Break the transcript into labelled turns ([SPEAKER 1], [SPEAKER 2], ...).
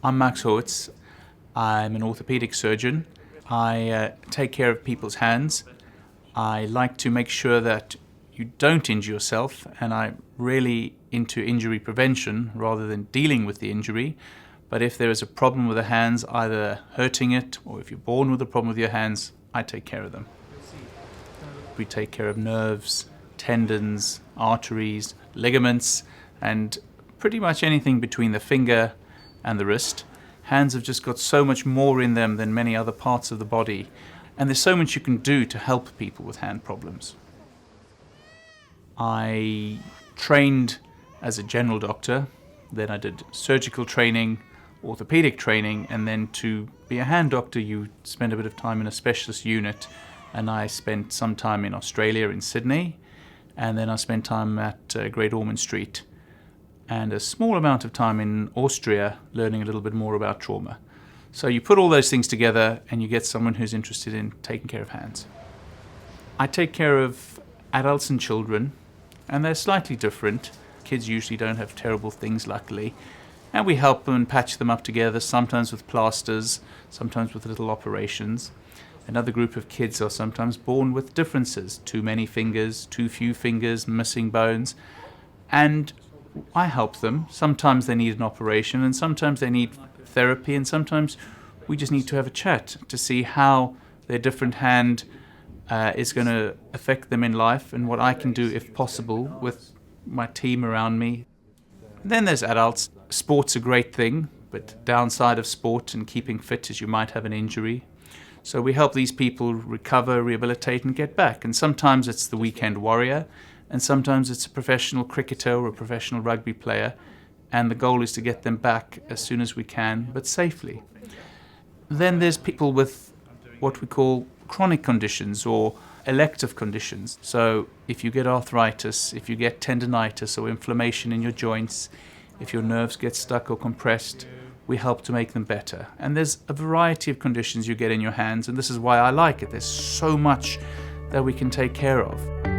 [SPEAKER 1] I'm Max Horwitz. I'm an orthopedic surgeon. I take care of people's hands. I like to make sure that you don't injure yourself, and I'm really into injury prevention rather than dealing with the injury. But if there is a problem with the hands, either hurting it or if you're born with a problem with your hands, I take care of them. We take care of nerves, tendons, arteries, ligaments, and pretty much anything between the finger and the wrist. Hands have just got so much more in them than many other parts of the body, and there's so much you can do to help people with hand problems. I trained as a general doctor, then I did surgical training, orthopedic training, and then to be a hand doctor you spend a bit of time in a specialist unit, and I spent some time in Australia, in Sydney, and then I spent time at Great Ormond Street and a small amount of time in Austria learning a little bit more about trauma. So you put all those things together and you get someone who's interested in taking care of hands. I take care of adults and children, and they're slightly different. Kids usually don't have terrible things, luckily, and we help them and patch them up together, sometimes with plasters, sometimes with little operations. Another group of kids are sometimes born with differences, too many fingers, too few fingers, missing bones, and I help them. Sometimes they need an operation, and sometimes they need therapy, and sometimes we just need to have a chat to see how their different hand is going to affect them in life, and what I can do, if possible, with my team around me. Then there's adults. Sport's a great thing, but downside of sport and keeping fit is you might have an injury. So we help these people recover, rehabilitate, and get back. And sometimes it's the weekend warrior, and sometimes it's a professional cricketer or a professional rugby player, and the goal is to get them back as soon as we can, but safely. Then there's people with what we call chronic conditions or elective conditions. So if you get arthritis, if you get tendinitis or inflammation in your joints, if your nerves get stuck or compressed, we help to make them better. And there's a variety of conditions you get in your hands, and this is why I like it. There's so much that we can take care of.